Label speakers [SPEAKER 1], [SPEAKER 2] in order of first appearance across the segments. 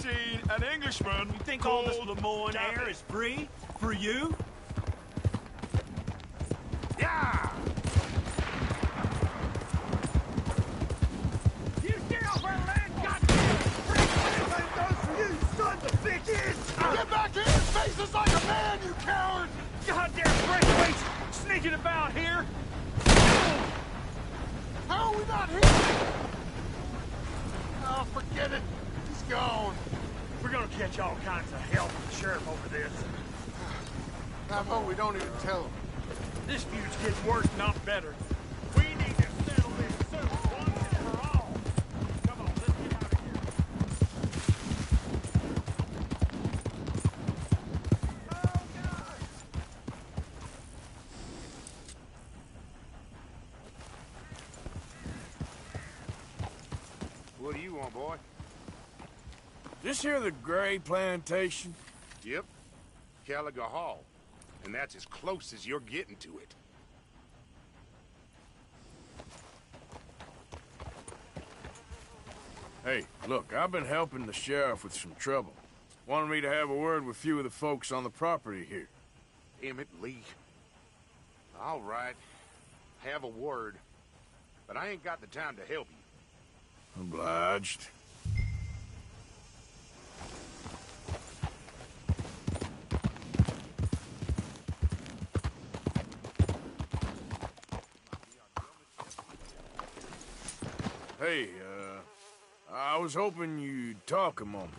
[SPEAKER 1] seen an Englishman.
[SPEAKER 2] You think all this Lemoyne air is free? For you?
[SPEAKER 1] Yeah!
[SPEAKER 3] You get off our land, goddamn! Everything goes for you, sons of bitches!
[SPEAKER 1] Get back here and face us like a man, you coward!
[SPEAKER 3] Goddamn breakaways sneaking about here!
[SPEAKER 1] How are we not here? Oh, forget it. He's gone.
[SPEAKER 3] We're gonna catch all kinds of hell from the sheriff over this.
[SPEAKER 1] I hope we don't even tell him.
[SPEAKER 3] This feud's getting worse, not better. We need to settle this soon, once and for all. Come on, let's get out of here. Oh, God!
[SPEAKER 1] What do you want, boy?
[SPEAKER 4] This here the Gray Plantation?
[SPEAKER 1] Yep. Caliga Hall. And that's as close as you're getting to it.
[SPEAKER 4] Hey, look, I've been helping the sheriff with some trouble. Wanted me to have a word with a few of the folks on the property here.
[SPEAKER 1] Damn it, Lee. All right. Have a word. But I ain't got the time to help you.
[SPEAKER 4] Obliged. Hey, I was hoping you'd talk a moment.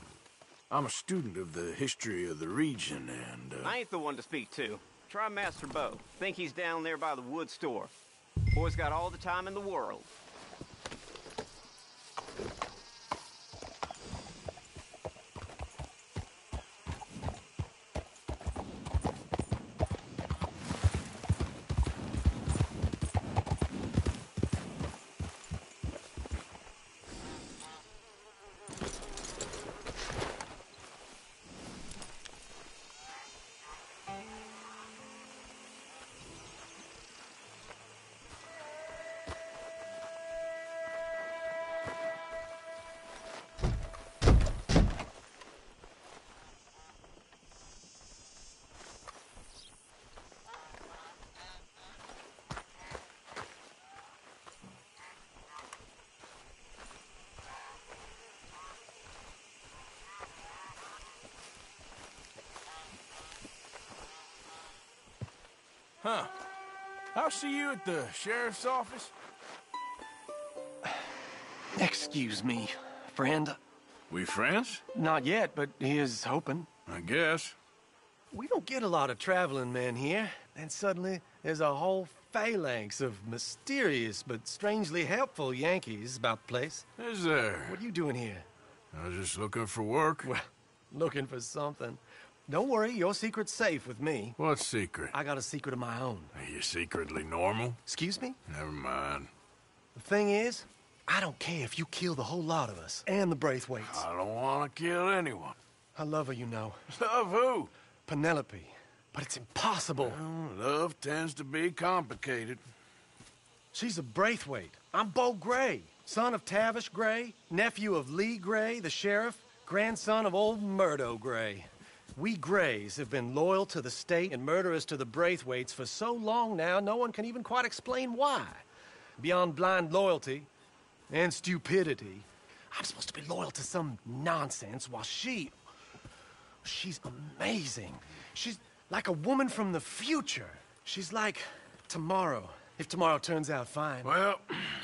[SPEAKER 4] I'm a student of the history of the region, and,
[SPEAKER 5] I ain't the one to speak to. Try Master Bo. Think he's down there by the wood store. Boy's got all the time in the world.
[SPEAKER 4] Huh. I'll see you at the sheriff's office.
[SPEAKER 6] Excuse me, friend.
[SPEAKER 4] We friends?
[SPEAKER 6] Not yet, but here's hoping.
[SPEAKER 4] I guess.
[SPEAKER 6] We don't get a lot of traveling men here, and suddenly there's a whole phalanx of mysterious but strangely helpful Yankees about the place.
[SPEAKER 4] Is there?
[SPEAKER 6] What are you doing here?
[SPEAKER 4] I was just looking for work.
[SPEAKER 6] Well, looking for something. Don't worry, your secret's safe with me.
[SPEAKER 4] What secret?
[SPEAKER 6] I got a secret of my own.
[SPEAKER 4] Are you secretly normal?
[SPEAKER 6] Excuse me?
[SPEAKER 4] Never mind.
[SPEAKER 6] The thing is, I don't care if you kill the whole lot of us, and the Braithwaites.
[SPEAKER 4] I don't want to kill anyone.
[SPEAKER 6] I love her, you know.
[SPEAKER 4] Love who?
[SPEAKER 6] Penelope. But it's impossible.
[SPEAKER 4] Well, love tends to be complicated.
[SPEAKER 6] She's a Braithwaite. I'm Bo Gray, son of Tavish Gray, nephew of Lee Gray, the sheriff, grandson of old Murdo Gray. We Grays have been loyal to the state and murderous to the Braithwaites for so long now, no one can even quite explain why. Beyond blind loyalty and stupidity, I'm supposed to be loyal to some nonsense while she's amazing. She's like a woman from the future. She's like tomorrow, if tomorrow turns out fine.
[SPEAKER 4] Well,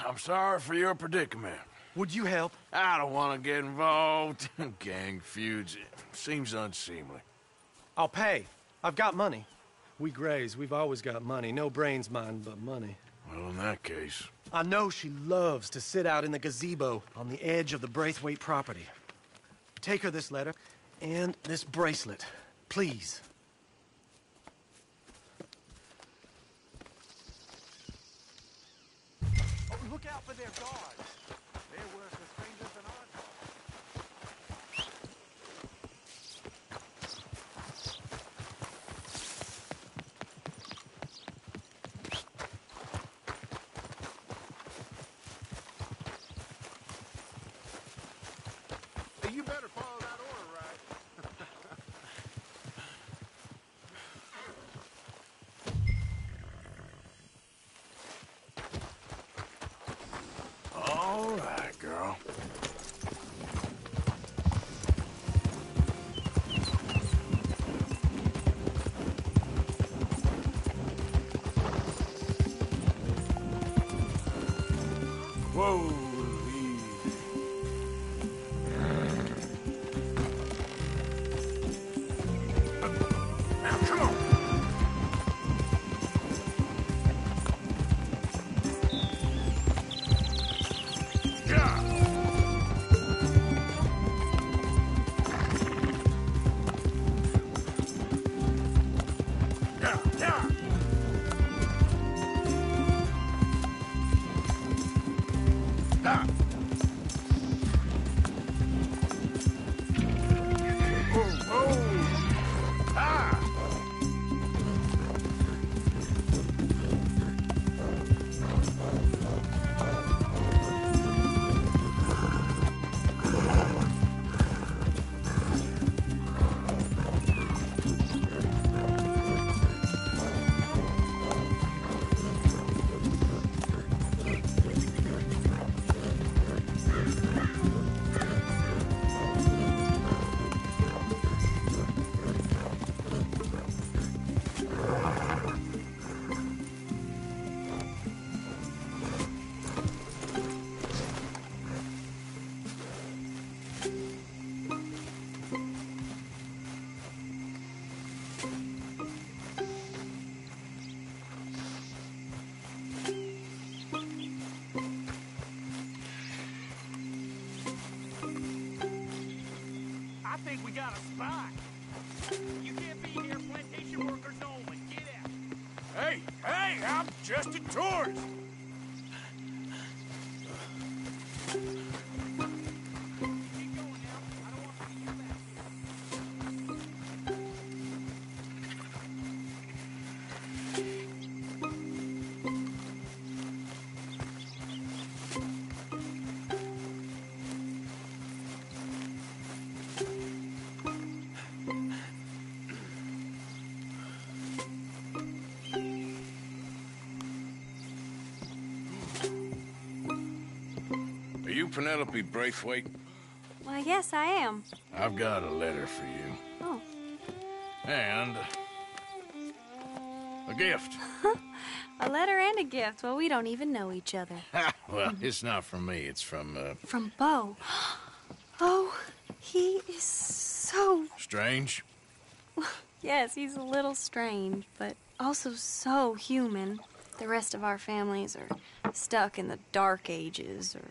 [SPEAKER 4] I'm sorry for your predicament.
[SPEAKER 6] Would you help?
[SPEAKER 4] I don't want to get involved. Gang feuds. It seems unseemly.
[SPEAKER 6] I'll pay. I've got money. We Grays, we've always got money. No brains, mind, but money.
[SPEAKER 4] Well, in that case...
[SPEAKER 6] I know she loves to sit out in the gazebo on the edge of the Braithwaite property. Take her this letter and this bracelet, please. Oh, look out for their guards. They're worse for strangers than our guards.
[SPEAKER 1] Hey, you better follow that order.
[SPEAKER 4] now. Whoa, easy. Now, come on. Yeah. Yeah, yeah. Ah. Oh, oh. Ah.
[SPEAKER 3] I think we got a spot. You can't be here, plantation workers only. Get out.
[SPEAKER 4] Hey, hey, I'm just a tourist.
[SPEAKER 3] Keep going now. I don't want to see you back.
[SPEAKER 4] Are you Penelope Braithwaite?
[SPEAKER 7] Why, yes, I am.
[SPEAKER 4] I've got a letter for you.
[SPEAKER 7] Oh.
[SPEAKER 4] And a gift.
[SPEAKER 7] A letter and a gift. Well, we don't even know each other.
[SPEAKER 4] Well, it's not from me. It's from,
[SPEAKER 7] From Bo. Oh, he is so...
[SPEAKER 4] Strange.
[SPEAKER 7] Yes, he's a little strange, but also so human. The rest of our families are stuck in the Dark Ages, or...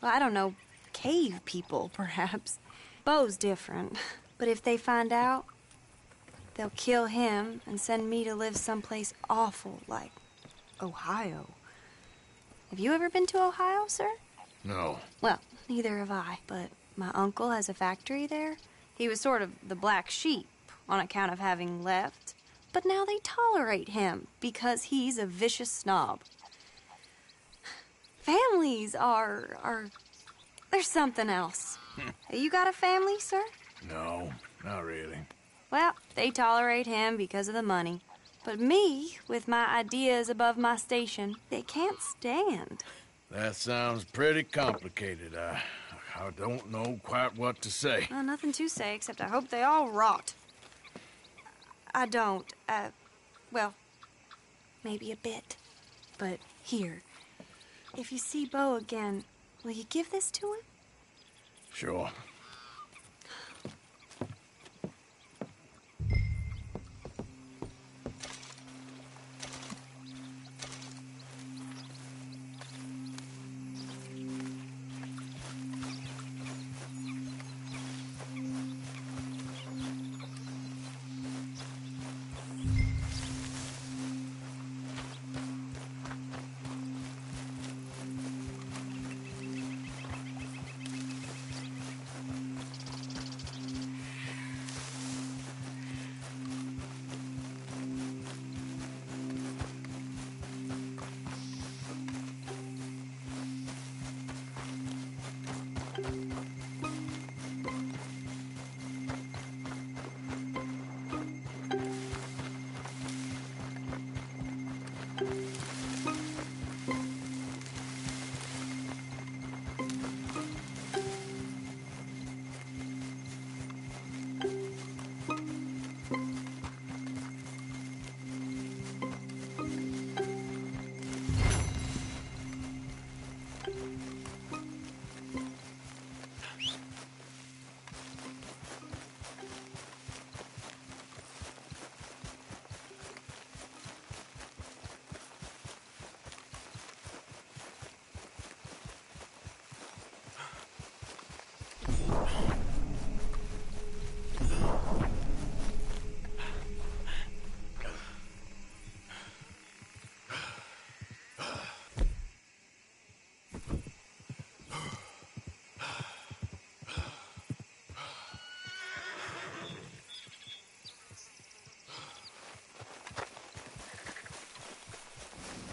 [SPEAKER 7] Well, I don't know, cave people, perhaps. Bo's different. But if they find out, they'll kill him and send me to live someplace awful like Ohio. Have you ever been to Ohio, sir?
[SPEAKER 4] No.
[SPEAKER 7] Well, neither have I, but my uncle has a factory there. He was sort of the black sheep on account of having left, but now they tolerate him because he's a vicious snob. Families are there's something else. You got a family, sir?
[SPEAKER 4] No, not really.
[SPEAKER 7] Well, they tolerate him because of the money. But me, with my ideas above my station, they can't stand.
[SPEAKER 4] That sounds pretty complicated. I don't know quite what to say.
[SPEAKER 7] Well, nothing to say, except I hope they all rot. I don't, well, maybe a bit. But here, if you see Bo again, will you give this to him?
[SPEAKER 4] Sure.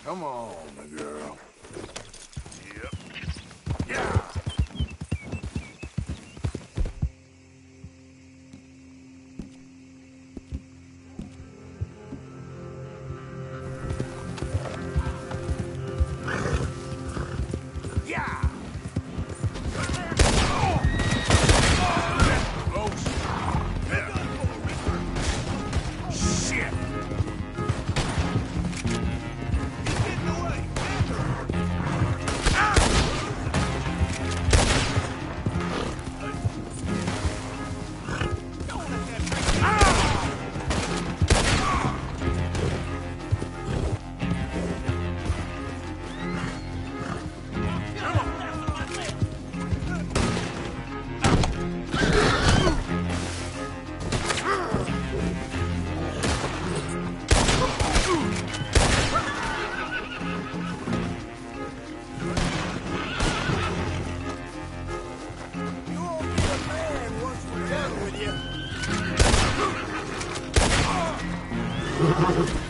[SPEAKER 4] Come on, girl.
[SPEAKER 3] Yep.
[SPEAKER 4] Yeah!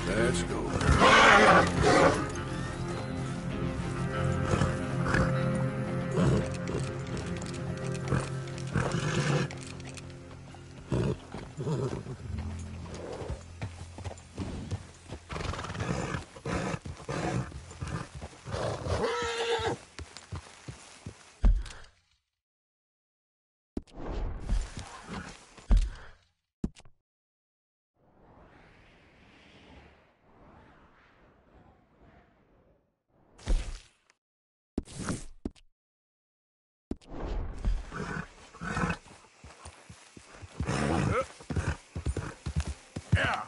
[SPEAKER 4] Let's go. Yeah.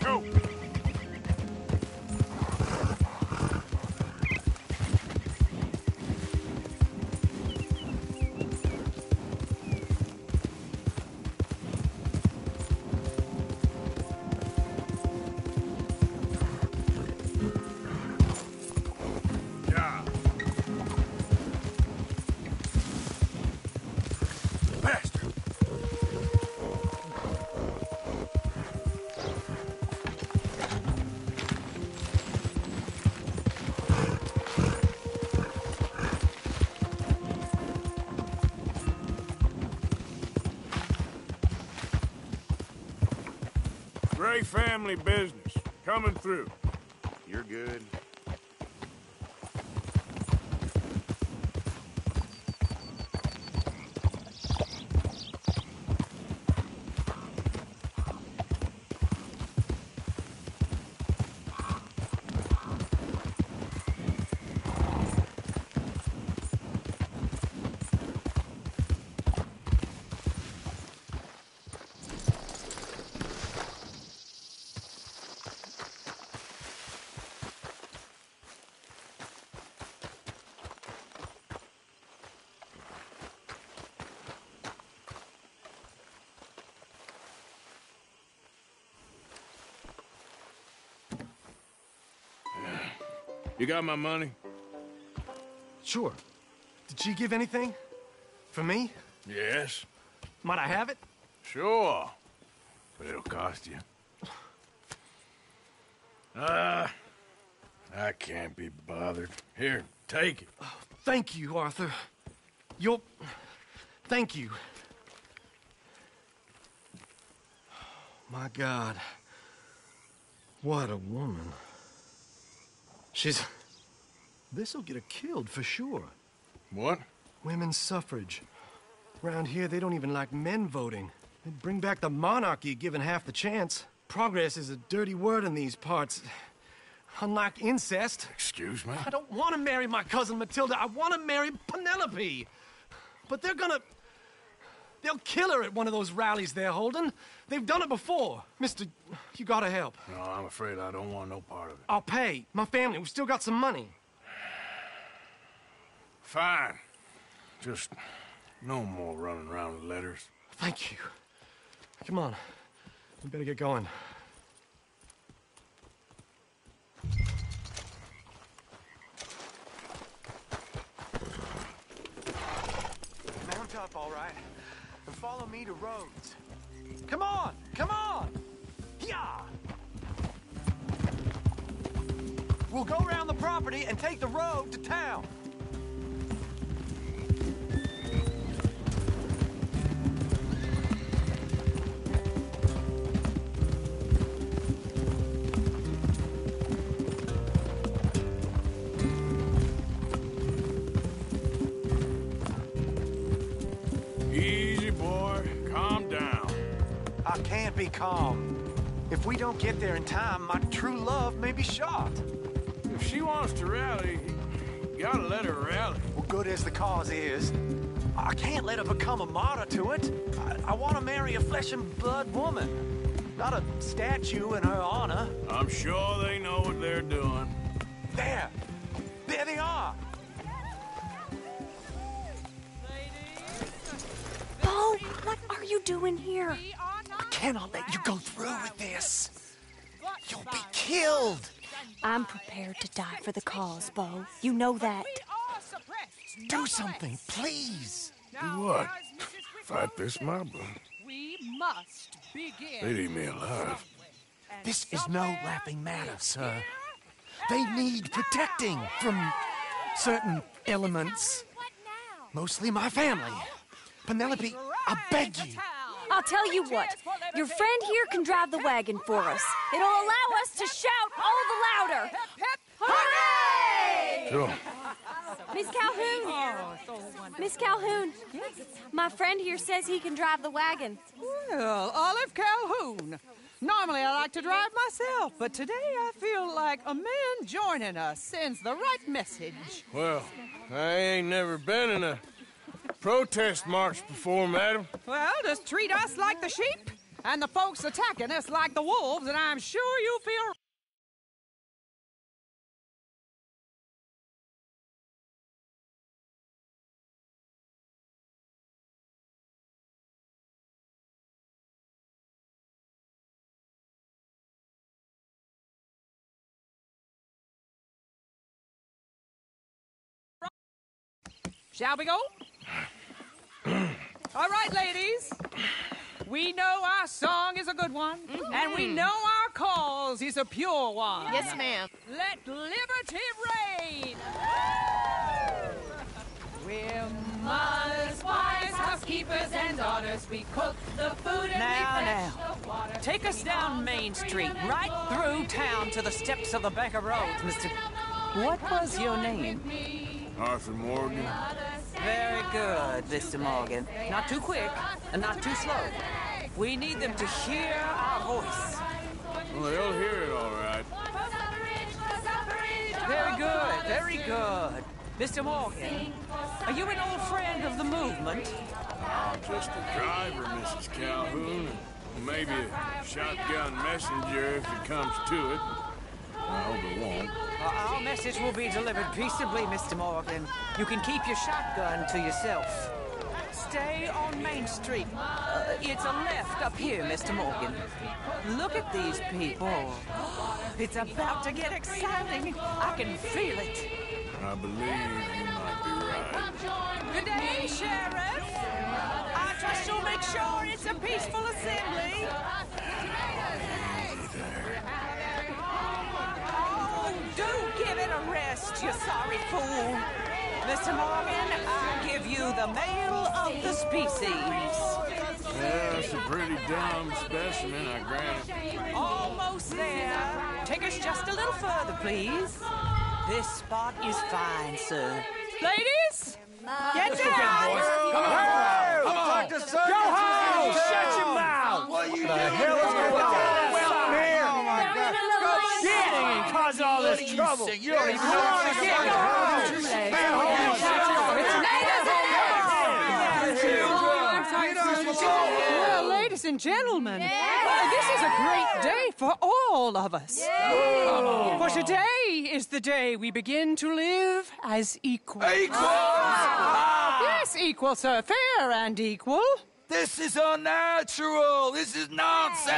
[SPEAKER 4] Go. Yeah. Bastard. Gray family business. Coming through.
[SPEAKER 1] You're good.
[SPEAKER 4] You got my money?
[SPEAKER 6] Sure. Did she give anything? For me?
[SPEAKER 4] Yes.
[SPEAKER 6] Might I have it?
[SPEAKER 4] Sure. But it'll cost you. I can't be bothered. Here, take it.
[SPEAKER 6] Thank you, Arthur. You'll... Thank you. My God. What a woman. She's... This'll get her killed for sure.
[SPEAKER 4] What?
[SPEAKER 6] Women's suffrage. Around here, they don't even like men voting. They'd bring back the monarchy given half the chance. Progress is a dirty word in these parts. Unlike incest.
[SPEAKER 4] Excuse me?
[SPEAKER 6] I don't want to marry my cousin Matilda. I want to marry Penelope. But they're gonna... They'll kill her at one of those rallies they're holding. They've done it before. Mister, you gotta help.
[SPEAKER 4] No, I'm afraid I don't want no part of it.
[SPEAKER 6] I'll pay. My family, we've still got some money.
[SPEAKER 4] Fine. Just no more running around with letters.
[SPEAKER 6] Thank you. Come on. We better get going. Mount up, all right. And follow me to Rhodes. Come on! Come on! We'll go around the property and take the road to town.
[SPEAKER 4] Easy, boy. Calm down.
[SPEAKER 6] I can't be calm. If we don't get there in time, my true love may be shot.
[SPEAKER 4] If she wants to rally, you gotta let her rally.
[SPEAKER 6] Well, good as the cause is, I can't let her become a martyr to it. I want to marry a flesh and blood woman, not a statue in her honor.
[SPEAKER 4] I'm sure they know what they're doing.
[SPEAKER 6] There they are.
[SPEAKER 7] Bo, what are you doing here?
[SPEAKER 6] I cannot let you go through with this. You'll be killed.
[SPEAKER 7] I'm prepared to die for the cause, Bo. You know that.
[SPEAKER 6] Do something, please.
[SPEAKER 4] Do what? Fight this mob?
[SPEAKER 8] We must begin.
[SPEAKER 4] They'd eat me alive.
[SPEAKER 6] This is no laughing matter, sir. They need protecting from certain elements. Mostly my family. Penelope, I beg you.
[SPEAKER 7] I'll tell you what. Your friend here can drive the wagon for us. It'll allow us to shout all the louder. Hooray!
[SPEAKER 4] Sure.
[SPEAKER 7] Miss Calhoun. Miss Calhoun. My friend here says he can drive the wagon.
[SPEAKER 8] Well, Olive Calhoun. Normally I like to drive myself, but today I feel like a man joining us sends the right message.
[SPEAKER 4] Well, I ain't never been in a protest march before, madam.
[SPEAKER 8] Well, just treat us like the sheep, and the folks attacking us like the wolves, and I'm sure you feel... Shall we go? All right, ladies. We know our song is a good one, and we know our cause is a pure one.
[SPEAKER 9] Yes, ma'am.
[SPEAKER 8] Let liberty reign. We're mothers, wives, housekeepers, and daughters. We cook the food and we fetch the water.
[SPEAKER 10] Take us down Main Street, right through town to the steps of the Bank of Roads, Mr. What was your name?
[SPEAKER 4] Arthur Morgan.
[SPEAKER 10] Very good, Mr. Morgan. Not too quick and not too slow. We need them to hear our voice.
[SPEAKER 4] Well, they'll hear it all right.
[SPEAKER 10] Very good, very good. Mr. Morgan, are you an old friend of the movement?
[SPEAKER 4] I'm just a driver, Mrs. Calhoun, and maybe a shotgun messenger if it comes to it. I hope it won't.
[SPEAKER 10] Our message will be delivered peaceably, Mr. Morgan. You can keep your shotgun to yourself. Stay on Main Street. It's a left up here, Mr. Morgan. Look at these people. It's about to get exciting. I can feel it.
[SPEAKER 4] I believe you might be right.
[SPEAKER 10] Good day, Sheriff. I trust you'll make sure it's a peaceful assembly. Oh, do give it a rest, you sorry fool. Mr. Morgan, I give you the male of the species.
[SPEAKER 4] Yeah, it's a pretty dumb specimen, I grant it.
[SPEAKER 10] Almost there. Take us just a little further, please. This spot is fine, sir.
[SPEAKER 8] Ladies, get down.
[SPEAKER 6] Come on. Go home. Shut your mouth. What the hell is going on? Well, here. Oh, my God. Go shit and cause all this trouble. You don't even know what to get. Go home.
[SPEAKER 8] Well, ladies and gentlemen, this is a great day for all of us. For today is the day we begin to live as equals. Yes, equal, sir. Fair and equal.
[SPEAKER 11] This is unnatural. This is nonsense.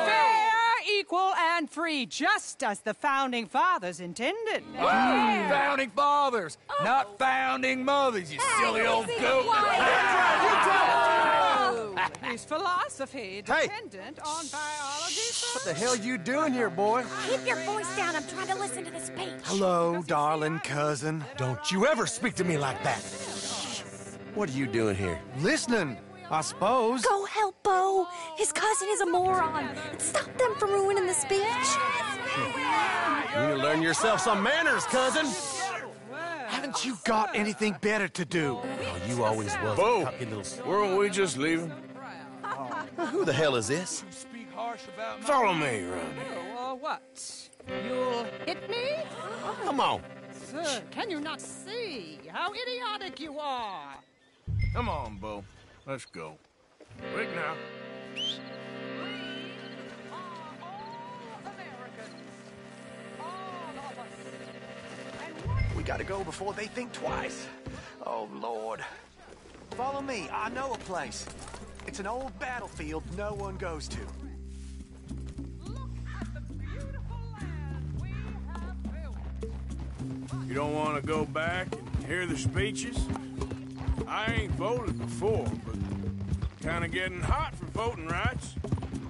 [SPEAKER 8] Fair, equal, and free, just as the Founding Fathers intended.
[SPEAKER 11] Founding fathers, not founding mothers, you silly old goat.
[SPEAKER 8] his philosophy dependent on biology.
[SPEAKER 6] What the hell you doing here, boy?
[SPEAKER 9] Keep your voice down. I'm trying to listen to the speech.
[SPEAKER 6] Hello, darling cousin. Don't you ever speak to me like that.
[SPEAKER 12] What are you doing here?
[SPEAKER 6] Listening, I suppose.
[SPEAKER 7] Go help Bo. His cousin is a moron. And stop them from ruining the speech.
[SPEAKER 12] You need to learn yourself some manners, cousin.
[SPEAKER 6] Haven't you got anything better to do?
[SPEAKER 12] Oh, you always was.
[SPEAKER 4] Bo, weren't we just leaving?
[SPEAKER 12] Who the hell is this?
[SPEAKER 4] Follow me around here.
[SPEAKER 8] What? You'll hit me?
[SPEAKER 12] Come on.
[SPEAKER 8] Sir, can you not see how idiotic you are?
[SPEAKER 4] Come on, Bo. Let's go. Quick now.
[SPEAKER 6] We gotta go before they think twice. Oh, Lord. Follow me. I know a place. It's an old battlefield no one goes to.
[SPEAKER 4] You don't want to go back and hear the speeches? I ain't voted before, but kind of getting hot for voting rights.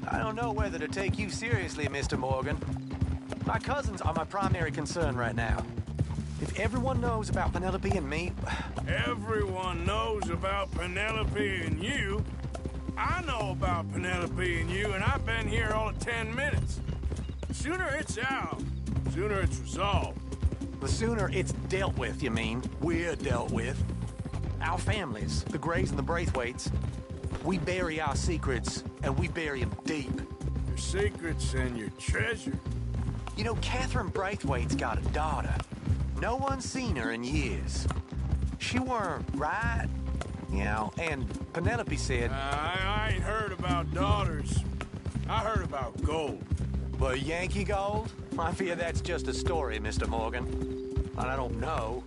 [SPEAKER 6] I don't know whether to take you seriously, Mr. Morgan. My cousins are my primary concern right now. If everyone knows about Penelope and me...
[SPEAKER 4] Everyone knows about Penelope and you. I know about Penelope and you, and I've been here all of 10 minutes. Sooner it's out, sooner it's resolved.
[SPEAKER 6] The sooner it's dealt with, you mean? We're dealt with. Our families, the Grays and the Braithwaites, we bury our secrets, and we bury them deep.
[SPEAKER 4] Your secrets and your treasure.
[SPEAKER 6] You know, Catherine Braithwaite's got a daughter. No one's seen her in years. She weren't right, you know, and Penelope said...
[SPEAKER 4] I ain't heard about daughters. I heard about gold.
[SPEAKER 6] But Yankee gold? I fear that's just a story, Mr. Morgan. And I don't know.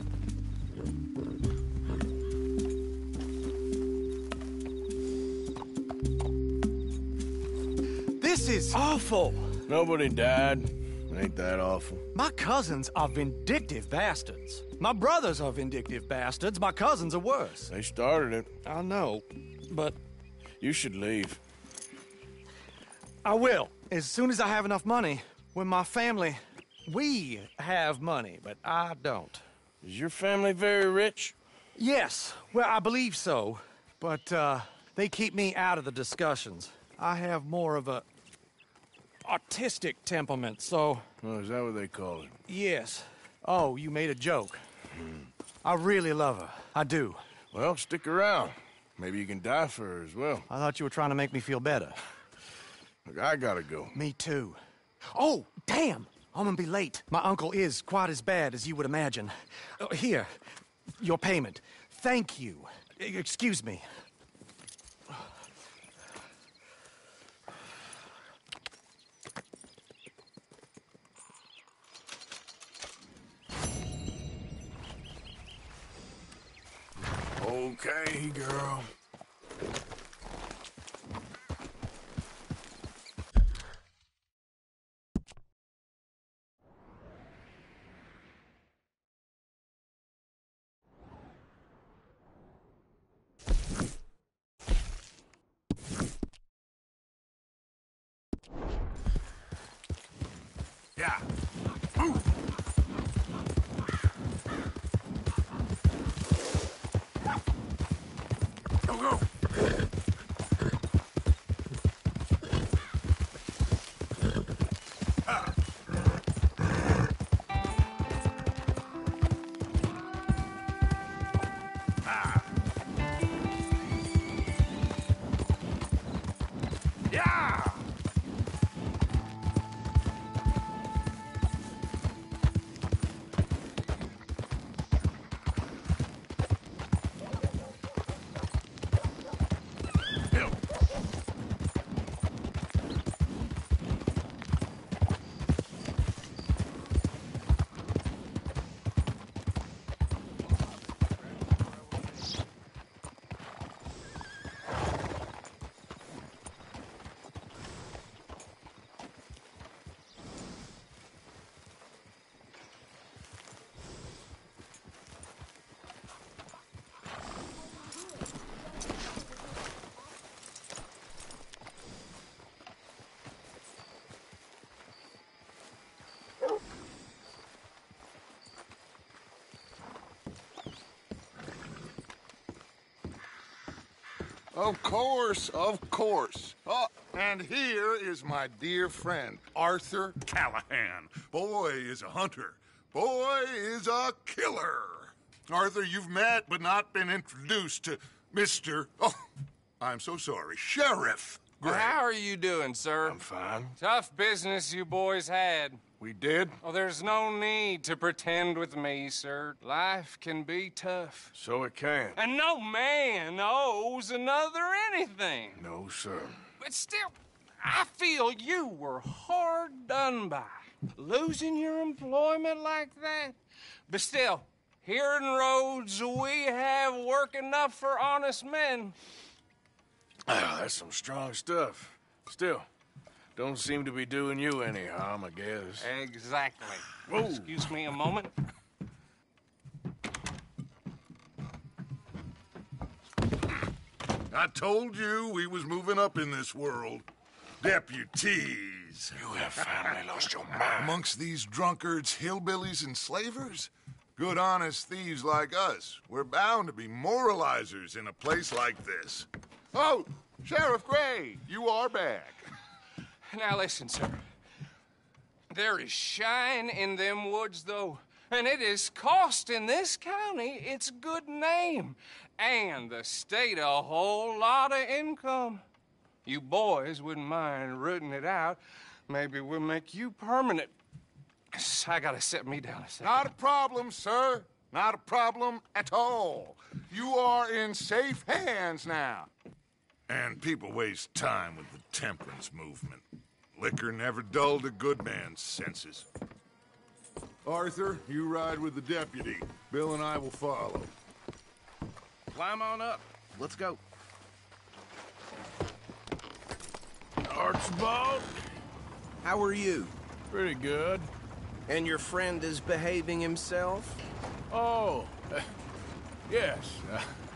[SPEAKER 6] This is awful.
[SPEAKER 4] Nobody died. Ain't that awful?
[SPEAKER 6] My cousins are vindictive bastards. My brothers are vindictive bastards. My cousins are worse.
[SPEAKER 4] They started it.
[SPEAKER 6] I know, but...
[SPEAKER 4] You should leave.
[SPEAKER 6] I will, as soon as I have enough money. When my family... We have money, but I don't.
[SPEAKER 4] Is your family very rich?
[SPEAKER 6] Yes, well, I believe so. But, they keep me out of the discussions. I have more of a... artistic temperament, so...
[SPEAKER 4] Oh, is that what they call it?
[SPEAKER 6] Yes. Oh, you made a joke. I really love her. I do.
[SPEAKER 4] Well, stick around. Maybe you can die for her as well.
[SPEAKER 6] I thought you were trying to make me feel better.
[SPEAKER 4] Look, I gotta go.
[SPEAKER 6] Me too. Oh, damn! I'm gonna be late. My uncle is quite as bad as you would imagine. Here, your payment. Thank you. Excuse me.
[SPEAKER 4] Okay, girl. Yeah. Move. Go, go. Yeah.
[SPEAKER 13] Of course, of course. Oh, and here is my dear friend, Arthur Callahan. Boy is a hunter. Boy is a killer. Arthur, you've met but not been introduced to Mr. Oh, I'm so sorry, Sheriff Gray.
[SPEAKER 14] Well, how are you doing, sir?
[SPEAKER 12] I'm fine.
[SPEAKER 14] Tough business you boys had.
[SPEAKER 12] We did?
[SPEAKER 14] Oh, there's no need to pretend with me, sir. Life can be tough.
[SPEAKER 12] So it can.
[SPEAKER 14] And no man owes another anything.
[SPEAKER 12] No, sir.
[SPEAKER 14] But still, I feel you were hard done by. Losing your employment like that. But still, here in Rhodes, we have work enough for honest men.
[SPEAKER 12] Ah, that's some strong stuff. Still, don't seem to be doing you any harm, I guess.
[SPEAKER 14] Exactly.
[SPEAKER 12] Whoa.
[SPEAKER 14] Excuse me a moment.
[SPEAKER 13] I told you we was moving up in this world. Deputies.
[SPEAKER 12] You have finally lost your mind.
[SPEAKER 13] Amongst these drunkards, hillbillies, and slavers? Good honest thieves like us. We're bound to be moralizers in a place like this. Oh, Sheriff Gray, you are back.
[SPEAKER 14] Now listen, sir. There is shine in them woods, though, and it is costing this county its good name and the state a whole lot of income. You boys wouldn't mind rooting it out. Maybe we'll make you permanent. I gotta set me down a second.
[SPEAKER 13] Not a problem, sir. Not a problem at all. You are in safe hands now. And people waste time with the temperance movement. Liquor never dulled a good man's senses. Arthur, you ride with the deputy. Bill and I will follow.
[SPEAKER 12] Climb on up. Let's go.
[SPEAKER 15] Archibald? How are you?
[SPEAKER 12] Pretty good.
[SPEAKER 15] And your friend is behaving himself?
[SPEAKER 12] Oh, yes.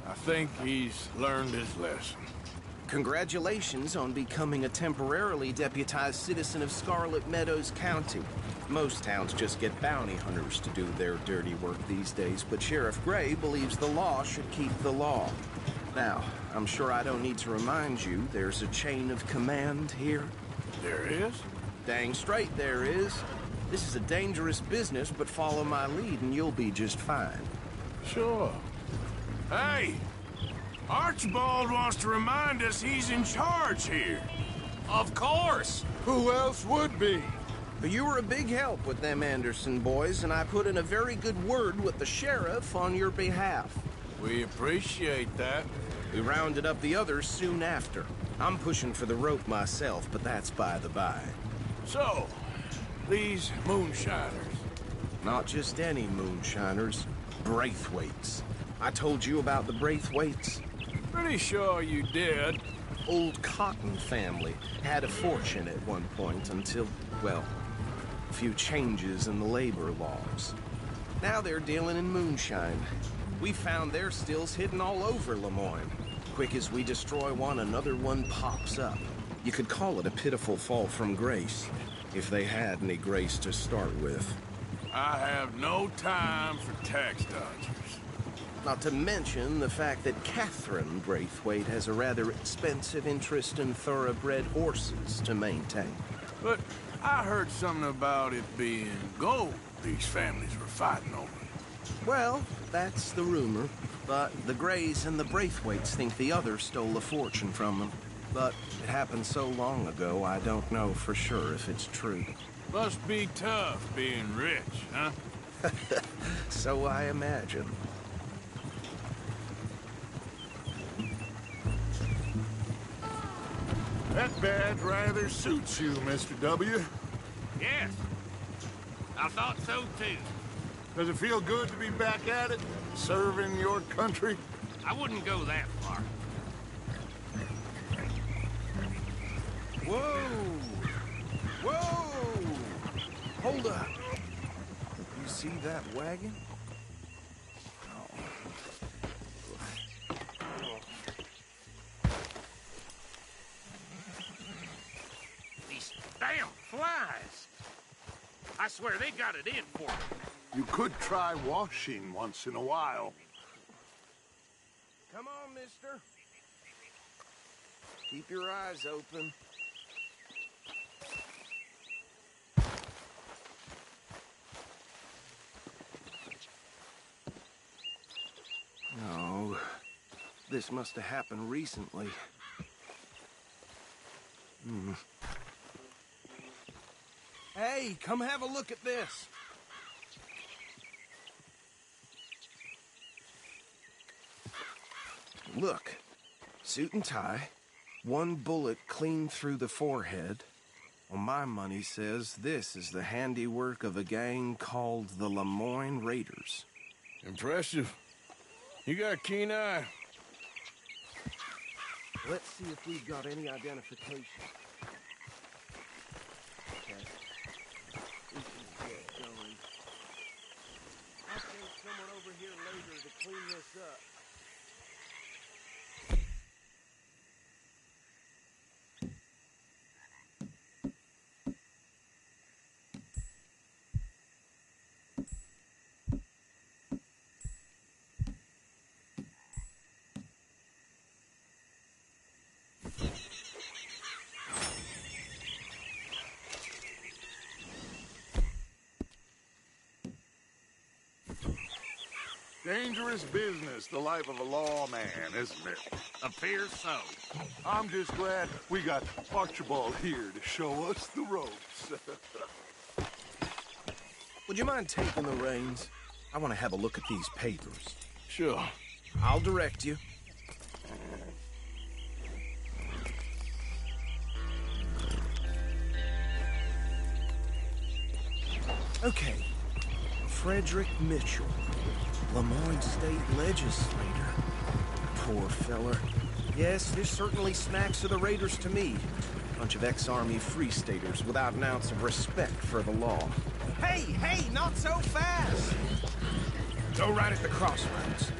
[SPEAKER 12] I think he's learned his lesson.
[SPEAKER 15] Congratulations on becoming a temporarily deputized citizen of Scarlet Meadows County. Most towns just get bounty hunters to do their dirty work these days, but Sheriff Gray believes the law should keep the law. Now, I'm sure I don't need to remind you there's a chain of command here.
[SPEAKER 12] There is?
[SPEAKER 15] Dang straight there is. This is a dangerous business, but follow my lead and you'll be just fine.
[SPEAKER 12] Sure.
[SPEAKER 4] Hey! Archibald wants to remind us he's in charge here.
[SPEAKER 14] Of course!
[SPEAKER 13] Who else would be?
[SPEAKER 15] You were a big help with them Anderson boys, and I put in a very good word with the sheriff on your behalf.
[SPEAKER 12] We appreciate that.
[SPEAKER 15] We rounded up the others soon after. I'm pushing for the rope myself, but that's by the by.
[SPEAKER 12] So, these moonshiners.
[SPEAKER 15] Not just any moonshiners, Braithwaites. I told you about the Braithwaites?
[SPEAKER 12] Pretty sure you did.
[SPEAKER 15] Old Cotton family had a fortune at one point until, well, a few changes in the labor laws. Now they're dealing in moonshine. We found their stills hidden all over Lemoyne. Quick as we destroy one, another one pops up. You could call it a pitiful fall from grace, if they had any grace to start with.
[SPEAKER 12] I have no time for tax dodgers.
[SPEAKER 15] Not to mention the fact that Catherine Braithwaite has a rather expensive interest in thoroughbred horses to maintain.
[SPEAKER 12] But I heard something about it being gold these families were fighting over.
[SPEAKER 15] Well, that's the rumor. But the Grays and the Braithwaites think the other stole a fortune from them. But it happened so long ago, I don't know for sure if it's true.
[SPEAKER 12] Must be tough being rich, huh?
[SPEAKER 15] So I imagine.
[SPEAKER 13] That badge rather suits you, Mr. W.
[SPEAKER 3] Yes. I thought so, too.
[SPEAKER 13] Does it feel good to be back at it, serving your country?
[SPEAKER 3] I wouldn't go that far.
[SPEAKER 15] Whoa! Whoa! Hold up. You see that wagon?
[SPEAKER 3] These damn flies. I swear they got it in for me.
[SPEAKER 13] You could try washing once in a while.
[SPEAKER 15] Come on, mister. Keep your eyes open. No, this must have happened recently. Hey, come have a look at this. Look, suit and tie, one bullet clean through the forehead. Well, my money says this is the handiwork of a gang called the Lemoyne Raiders.
[SPEAKER 12] Impressive. You got a keen eye.
[SPEAKER 15] Let's see if we've got any identification. Okay. This is get going. I'll send someone over here later to clean this up.
[SPEAKER 13] Dangerous business, the life of a lawman, isn't it?
[SPEAKER 1] Appears so.
[SPEAKER 13] I'm just glad we got Archibald here to show us the ropes.
[SPEAKER 15] Would you mind taking the reins? I want to have a look at these papers.
[SPEAKER 12] Sure.
[SPEAKER 15] I'll direct you. Okay. Frederick Mitchell, Lemoyne State Legislator. Poor feller. Yes, this certainly smacks of the Raiders to me. Bunch of ex-Army Free Staters without an ounce of respect for the law. Hey, not so fast! Go right at the crossroads.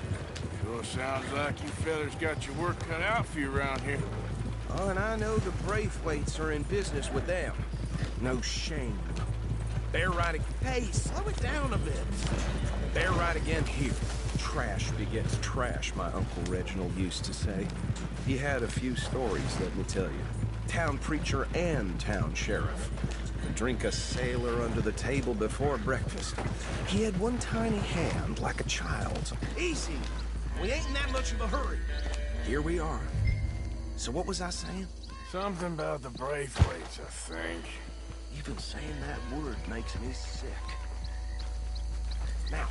[SPEAKER 12] Sure sounds like you fellas got your work cut out for you around here.
[SPEAKER 15] Oh, and I know the Braithwaites are in business with them. No shame. They're right Hey, slow it down a bit. They're right again here. Trash begets trash, my Uncle Reginald used to say. He had a few stories, let me tell you. Town preacher and town sheriff. Drink a sailor under the table before breakfast. He had one tiny hand like a child's. Easy. We ain't in that much of a hurry. Here we are. So what was I saying?
[SPEAKER 12] Something about the Braithwaites, I think.
[SPEAKER 15] Even saying that word makes me sick. Now,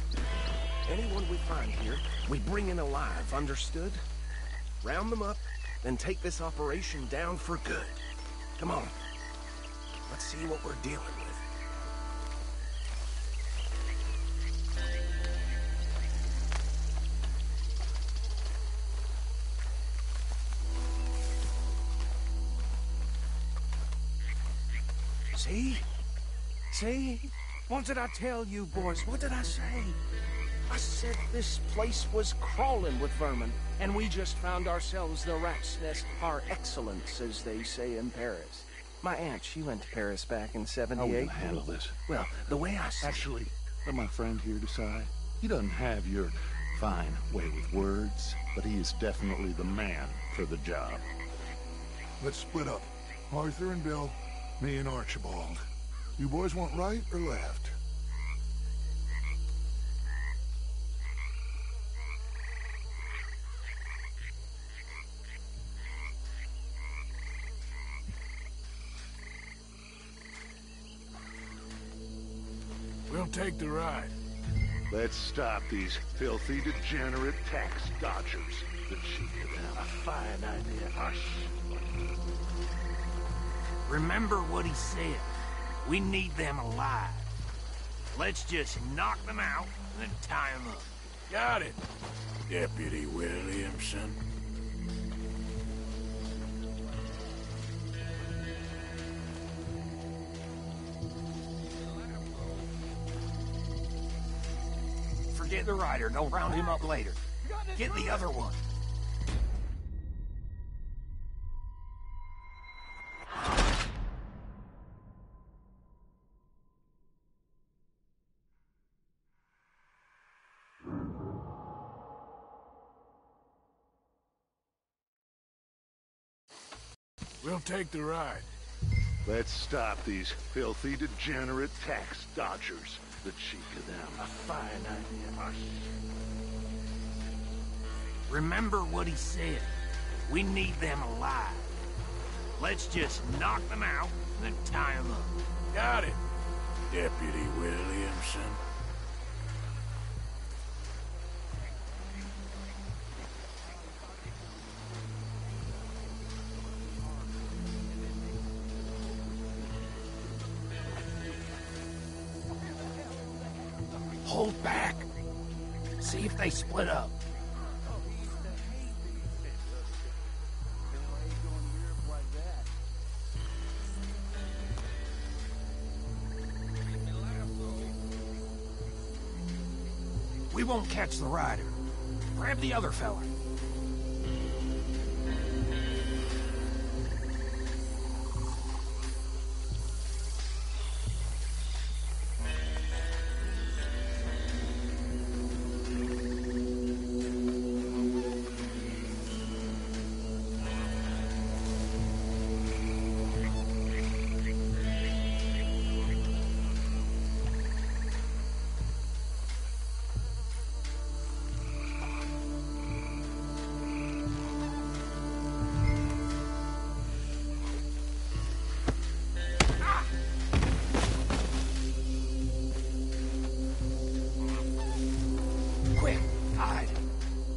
[SPEAKER 15] anyone we find here, we bring in alive, understood? Round them up, then take this operation down for good. Come on. Let's see what we're dealing with. See? What did I tell you, boys? What did I say? I said this place was crawling with vermin, and we just found ourselves the rat's nest par excellence, as they say in Paris. My aunt, she went to Paris back in '78.
[SPEAKER 16] How are we gonna handle this?
[SPEAKER 15] Well, the way I see
[SPEAKER 16] Actually, let my friend here decide. He doesn't have your fine way with words, but he is definitely the man for the job.
[SPEAKER 13] Let's split up. Arthur and Bill, me and Archibald. You boys want right or left?
[SPEAKER 12] We'll take the ride.
[SPEAKER 13] Let's stop these filthy, degenerate tax dodgers. The chief of them.
[SPEAKER 2] A fine idea.
[SPEAKER 13] Hush.
[SPEAKER 2] Remember what he said. We need them alive. Let's just knock them out and then tie them up.
[SPEAKER 12] Got it, Deputy Williamson.
[SPEAKER 2] Forget the rider. Don't round him up later. Get the other one.
[SPEAKER 4] We'll take the ride.
[SPEAKER 16] Let's stop these filthy, degenerate tax dodgers. The cheek of them. A fine idea.
[SPEAKER 2] Remember what he said. We need them alive. Let's just knock them out and then tie them up.
[SPEAKER 4] Got it, Deputy Williamson.
[SPEAKER 2] Hold back. See if they split up. We won't catch the rider. Grab the other fella.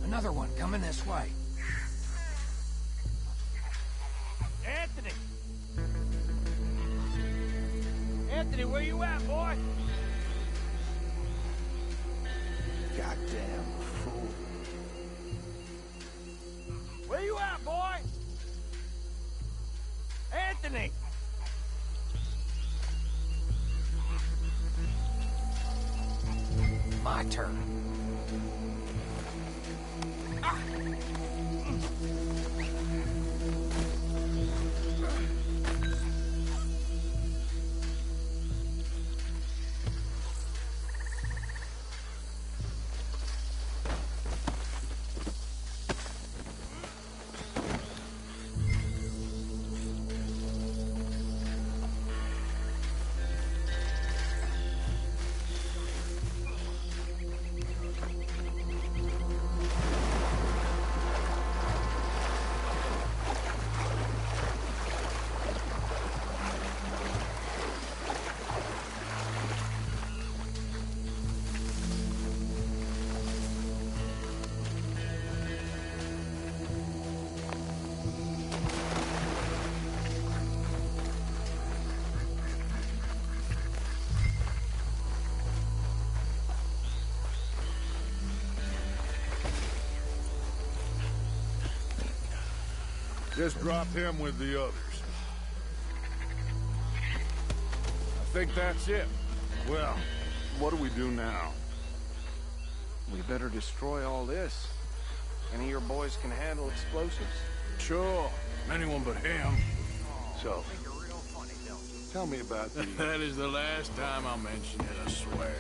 [SPEAKER 2] Another one coming this way.
[SPEAKER 3] Anthony! Anthony, where you at, boy?
[SPEAKER 16] Goddamn fool.
[SPEAKER 3] Where you at, boy? Anthony!
[SPEAKER 2] My turn.
[SPEAKER 13] Just drop him with the others. I think that's it. Well, what do we do now?
[SPEAKER 15] We better destroy all this. Any of your boys can handle explosives?
[SPEAKER 4] Sure. Anyone but him.
[SPEAKER 16] So, tell me about the...
[SPEAKER 4] That is the last time I'll mention it, I swear.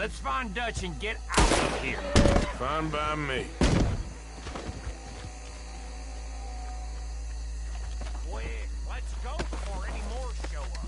[SPEAKER 2] Let's find Dutch and get out of here.
[SPEAKER 12] Fine by me.
[SPEAKER 2] Quick, let's go before any more show up.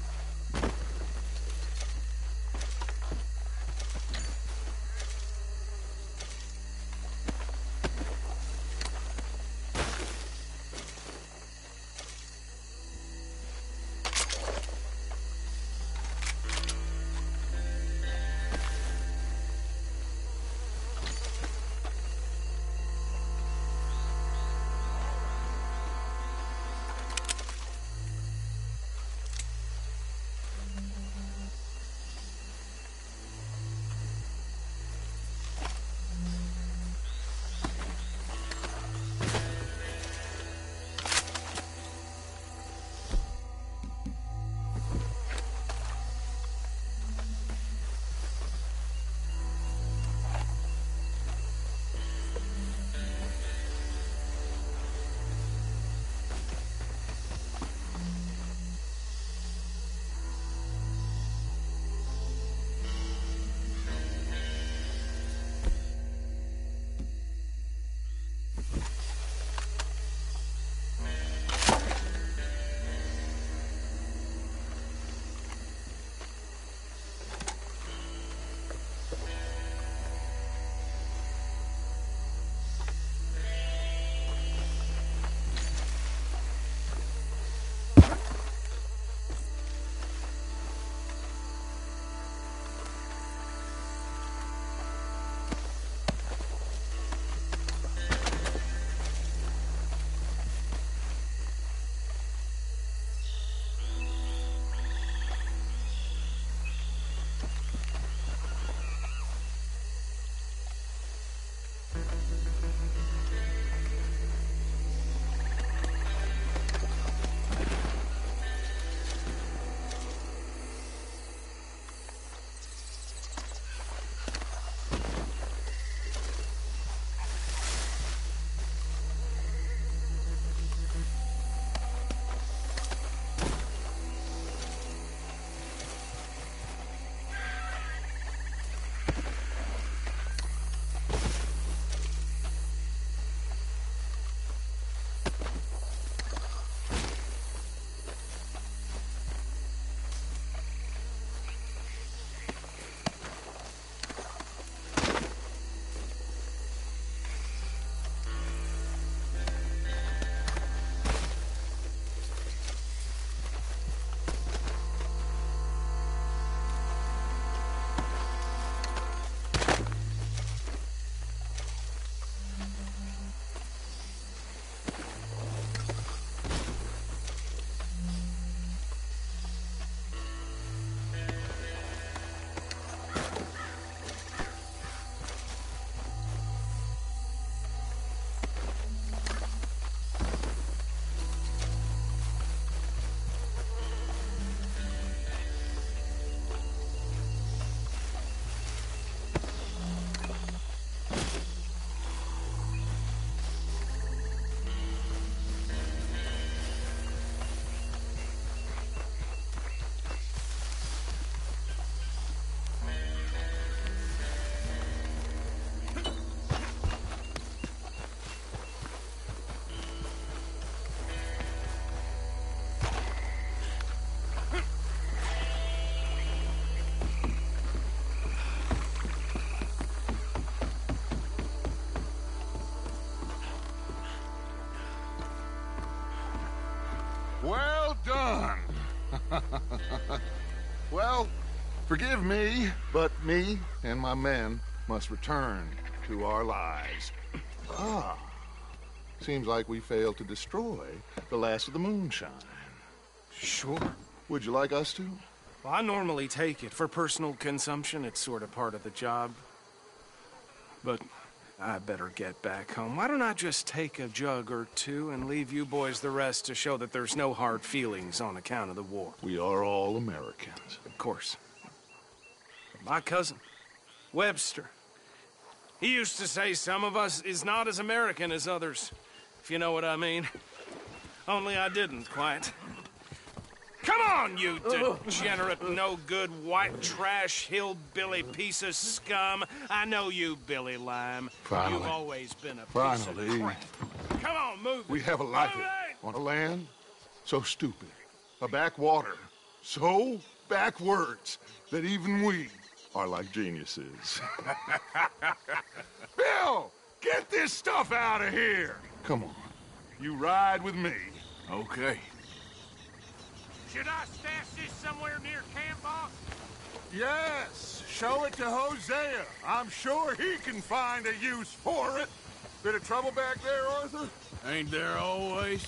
[SPEAKER 13] Well done. Well, forgive me, but me and my men must return to our lives. Ah, seems like we failed to destroy the last of the moonshine.
[SPEAKER 12] Sure.
[SPEAKER 13] Would you like us to?
[SPEAKER 12] Well, I normally take it. For personal consumption, it's sort of part of the job. But I better get back home. Why don't I just take a jug or two and leave you boys the rest to show that there's no hard feelings on account of the war?
[SPEAKER 13] We are all Americans.
[SPEAKER 12] Of course. My cousin, Webster, he used to say some of us is not as American as others, if you know what I mean. Only I didn't quite. Come on, you degenerate, no-good, white trash, hillbilly piece of scum. I know you, Billy Lime.
[SPEAKER 13] Finally.
[SPEAKER 12] You've always been a piece of crap. Come on, move it.
[SPEAKER 13] We have a life on a land so stupid, a backwater so backwards that even we are like geniuses. Bill, get this stuff out of here. Come on, you ride with me.
[SPEAKER 4] Okay.
[SPEAKER 3] Should I stash this somewhere near camp, boss?
[SPEAKER 13] Yes, show it to Hosea. I'm sure he can find a use for it. Bit of trouble back there, Arthur?
[SPEAKER 4] Ain't there always?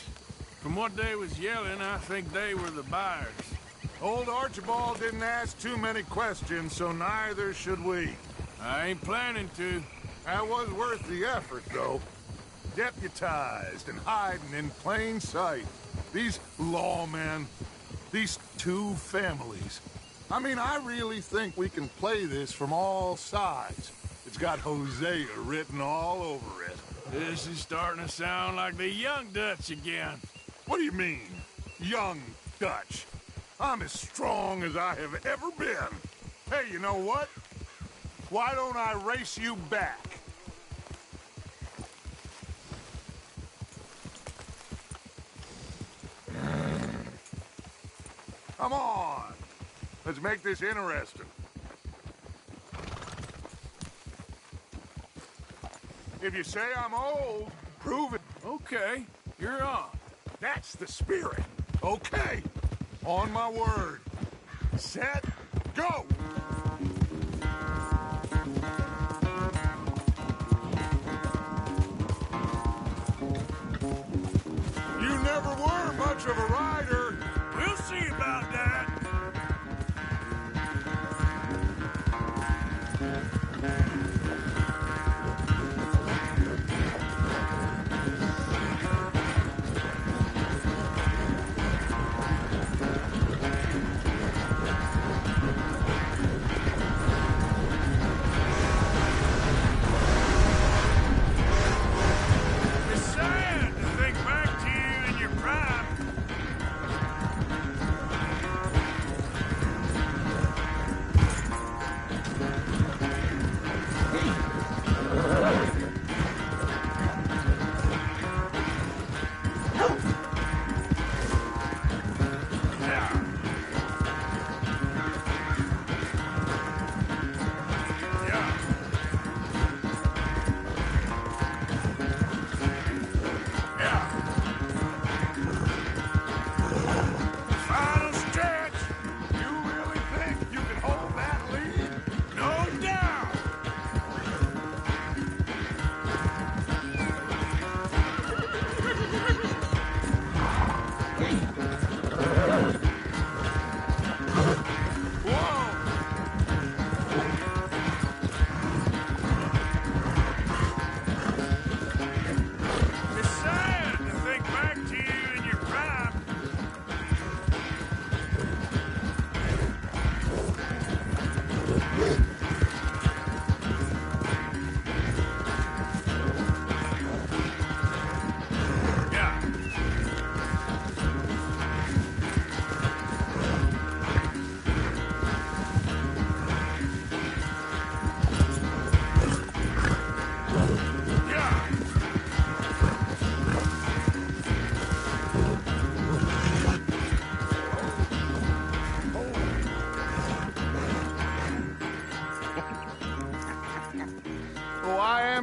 [SPEAKER 4] From what they was yelling, I think they were the buyers.
[SPEAKER 13] Old Archibald didn't ask too many questions, so neither should we.
[SPEAKER 4] I ain't planning to.
[SPEAKER 13] That was worth the effort, though. Deputized and hiding in plain sight. These lawmen, these two families. I mean, I really think we can play this from all sides. It's got Hosea written all over it.
[SPEAKER 4] This is starting to sound like the Young Dutch again.
[SPEAKER 13] What do you mean, Young Dutch? I'm as strong as I have ever been. Hey, you know what? Why don't I race you back? Come on. Let's make this interesting. If you say I'm old, prove it.
[SPEAKER 4] Okay, you're on.
[SPEAKER 13] That's the spirit. Okay. On my word. Set, go! You never were much of a rider.
[SPEAKER 4] We'll see about that.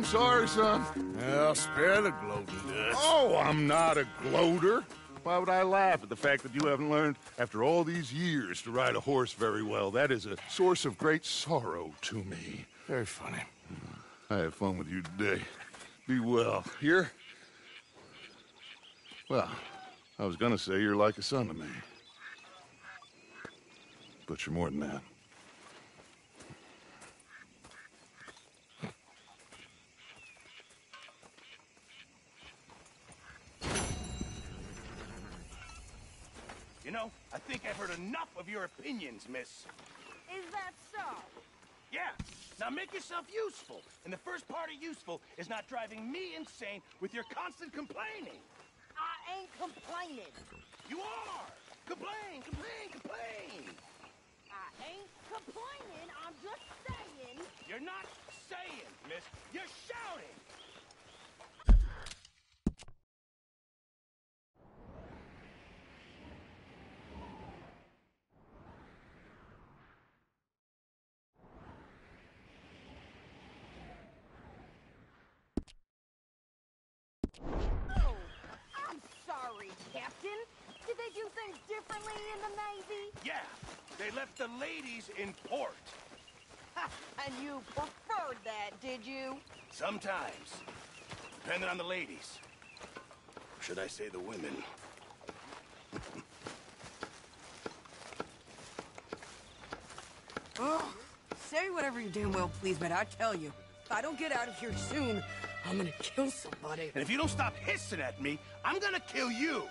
[SPEAKER 13] Sorry, son.
[SPEAKER 4] Well, spare the gloating, Dutch.
[SPEAKER 13] Oh, I'm not a gloater. Why would I laugh at the fact that you haven't learned, after all these years, to ride a horse very well? That is a source of great sorrow to me.
[SPEAKER 4] Very funny.
[SPEAKER 13] I had fun with you today. Be well. Here? Well, I was gonna say you're like a son to me. But you're more than that.
[SPEAKER 2] You know, I think I've heard enough of your opinions, miss.
[SPEAKER 9] Is that so?
[SPEAKER 2] Yeah. Now make yourself useful. And the first part of useful is not driving me insane with your constant complaining.
[SPEAKER 9] I ain't complaining.
[SPEAKER 2] You are. Complain, complain, complain!
[SPEAKER 9] I ain't complaining, I'm just saying.
[SPEAKER 2] You're not saying, miss. You're shouting!
[SPEAKER 9] Oh, I'm sorry, Captain. Did they do things differently in the Navy?
[SPEAKER 2] Yeah, they left the ladies in port.
[SPEAKER 9] Ha, and you preferred that, did you?
[SPEAKER 2] Sometimes. Depending on the ladies. Or should I say the women?
[SPEAKER 17] Oh, say whatever you damn well please, but I tell you, if I don't get out of here soon, I'm gonna kill somebody.
[SPEAKER 2] And if you don't stop hissing at me, I'm gonna kill you.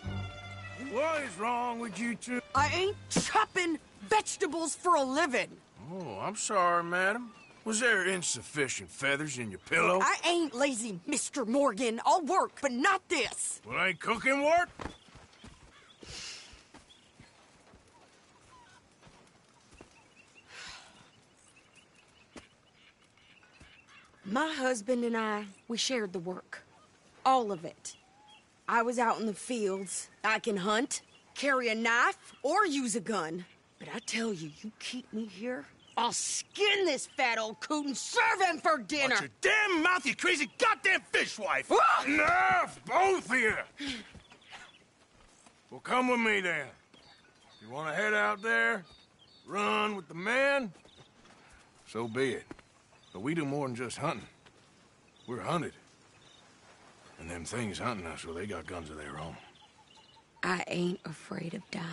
[SPEAKER 4] What is wrong with you two?
[SPEAKER 17] I ain't chopping vegetables for a living.
[SPEAKER 4] Oh, I'm sorry, madam. Was there insufficient feathers in your pillow?
[SPEAKER 17] I ain't lazy, Mr. Morgan. I'll work, but not this.
[SPEAKER 4] Well, ain't cooking work?
[SPEAKER 17] My husband and I, we shared the work. All of it. I was out in the fields. I can hunt, carry a knife, or use a gun. But I tell you, you keep me here, I'll skin this fat old coot and serve him for dinner.
[SPEAKER 2] Watch your damn mouth, you crazy goddamn fishwife!
[SPEAKER 4] Enough, both of you! Well, come with me then. You want to head out there, run with the men? So be it. But we do more than just hunting. We're hunted. And them things hunting us, well, they got guns of their own.
[SPEAKER 17] I ain't afraid of dying.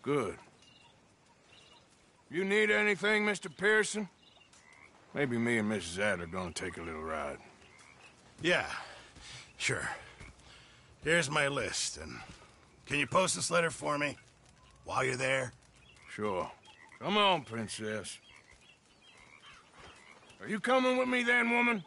[SPEAKER 4] Good. You need anything, Mr. Pearson? Maybe me and Mrs. Adler gonna take a little ride.
[SPEAKER 2] Yeah, sure. Here's my list, and can you post this letter for me while you're there?
[SPEAKER 4] Sure. Come on, Princess. Are you coming with me then, woman?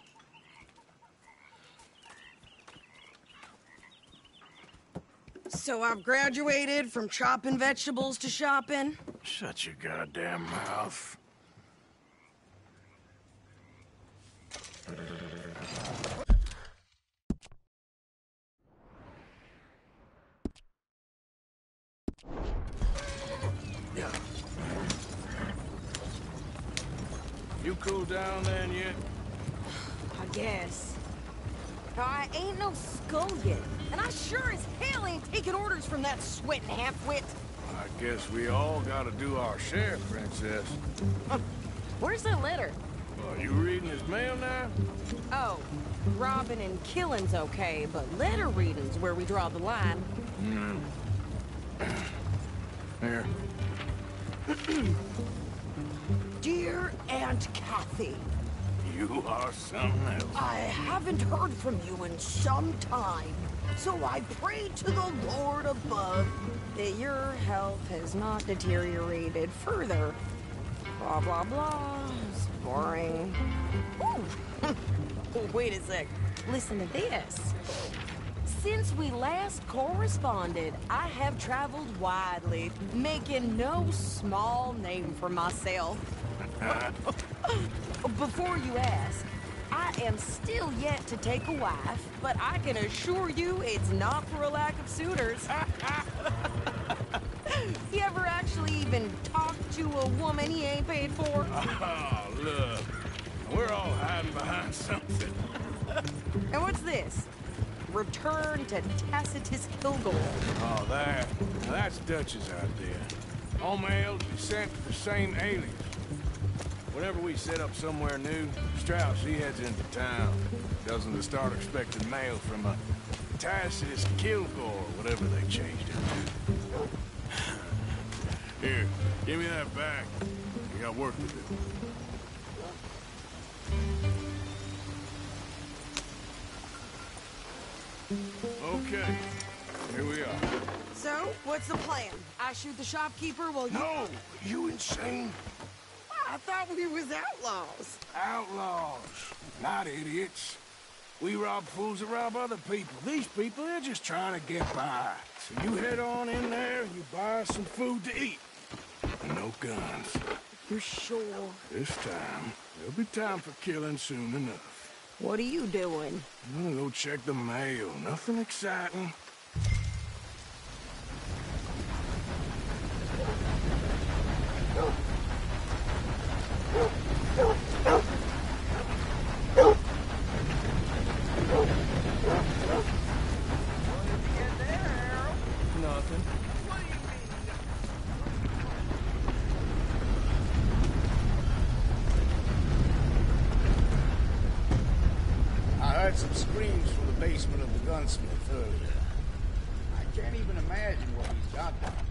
[SPEAKER 17] So I've graduated from chopping vegetables to shopping?
[SPEAKER 4] Shut your goddamn mouth.
[SPEAKER 2] Yeah.
[SPEAKER 4] You cool down then yet?
[SPEAKER 17] I guess. I ain't no skullion, and I sure as hell ain't taking orders from that sweating half-wit.
[SPEAKER 4] I guess we all gotta do our share, Princess.
[SPEAKER 17] Where's that letter?
[SPEAKER 4] Are you reading his mail now?
[SPEAKER 17] Oh, robbing and killing's okay, but letter reading's where we draw the line.
[SPEAKER 4] Here.
[SPEAKER 17] Dear Aunt Kathy,
[SPEAKER 4] You are something else.
[SPEAKER 17] I haven't heard from you in some time, so I pray to the Lord above that your health has not deteriorated further. Blah, blah, blah. It's boring. Ooh. Wait a sec. Listen to this. Since we last corresponded, I have traveled widely, making no small name for myself. Before you ask, I am still yet to take a wife, but I can assure you it's not for a lack of suitors. You ever actually even talked to a woman he ain't paid for?
[SPEAKER 4] Oh, look. We're all hiding behind something.
[SPEAKER 17] And what's this? Return to Tacitus Kilgore.
[SPEAKER 4] Oh, that's Dutch's idea. All mail to be sent to the same alias. Whenever we set up somewhere new, Strauss, he heads into town. Doesn't start expecting mail from a Tacitus Kilgore, whatever they changed it to. Here, give me that back. We got work to do. Okay, here we are.
[SPEAKER 17] So, what's the plan? I shoot the shopkeeper while you...
[SPEAKER 4] No! You insane?
[SPEAKER 17] I thought we was outlaws.
[SPEAKER 4] Outlaws, not idiots. We rob fools that rob other people. These people, they're just trying to get by. So you head on in there, you buy some food to eat. And no guns.
[SPEAKER 17] You're sure?
[SPEAKER 4] This time, there'll be time for killing soon enough.
[SPEAKER 17] What are you doing?
[SPEAKER 4] I'm gonna go check the mail. Nothing exciting.
[SPEAKER 12] Nothing.
[SPEAKER 18] I heard some screams from the basement of the gunsmith earlier. I can't even imagine what he's got down there.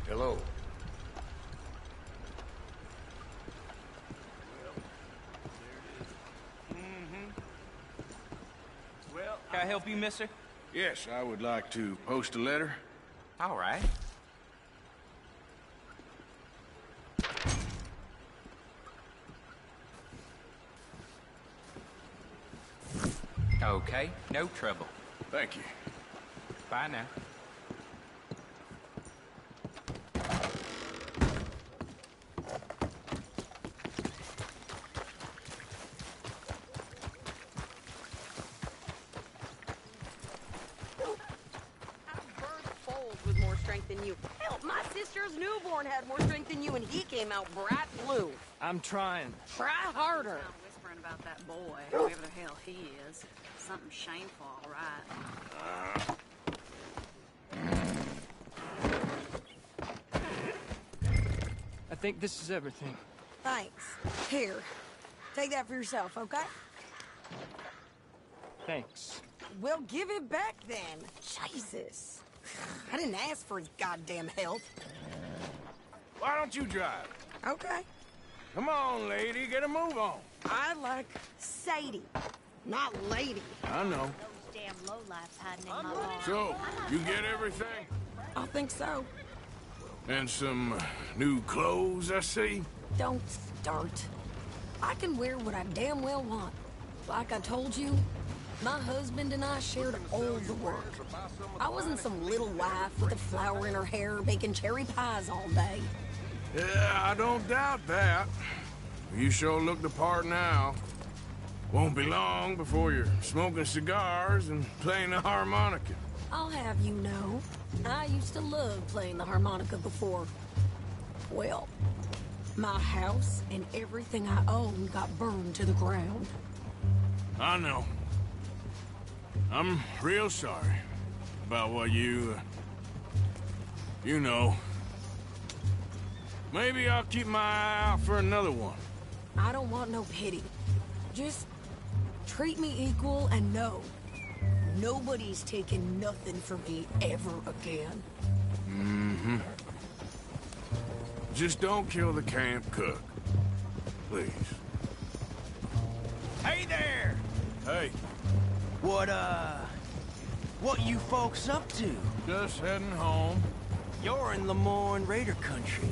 [SPEAKER 18] Hello.
[SPEAKER 5] Well, can I help you, mister?
[SPEAKER 4] Yes, I would like to post a letter.
[SPEAKER 5] All right. Okay, no trouble.
[SPEAKER 4] Thank you.
[SPEAKER 5] Bye now.
[SPEAKER 17] With more strength than you. Hell, my sister's newborn had more strength than you, and he came out bright blue.
[SPEAKER 5] I'm trying.
[SPEAKER 17] Try harder.
[SPEAKER 9] Whispering about that boy, whoever the hell he is. Something shameful, all right.
[SPEAKER 5] I think this is everything.
[SPEAKER 17] Thanks. Here, take that for yourself, okay?
[SPEAKER 5] Thanks.
[SPEAKER 17] Well, give it back then. Jesus. I didn't ask for his goddamn help.
[SPEAKER 4] Why don't you drive?
[SPEAKER 17] Okay.
[SPEAKER 4] Come on, lady, get a move on.
[SPEAKER 17] I like Sadie, not lady.
[SPEAKER 4] I know.
[SPEAKER 9] Those damn lowlifes hiding in my bar.
[SPEAKER 4] So, you get everything?
[SPEAKER 17] I think so.
[SPEAKER 4] And some new clothes, I see?
[SPEAKER 17] Don't start. I can wear what I damn well want. Like I told you, my husband and I shared all the work. I wasn't some little wife with a flower in her hair baking cherry pies all day.
[SPEAKER 4] Yeah, I don't doubt that. You sure look the part now. Won't be long before you're smoking cigars and playing the harmonica.
[SPEAKER 17] I'll have you know, I used to love playing the harmonica before. Well, my house and everything I owned got burned to the ground.
[SPEAKER 4] I know. I'm real sorry about what you know. Maybe I'll keep my eye out for another one.
[SPEAKER 17] I don't want no pity. Just treat me equal and know nobody's taking nothing from me ever again.
[SPEAKER 4] Mm-hmm. Just don't kill the camp cook. Please.
[SPEAKER 2] Hey there!
[SPEAKER 4] Hey.
[SPEAKER 2] What you folks up to?
[SPEAKER 4] Just heading home.
[SPEAKER 2] You're in Lemoyne Raider country.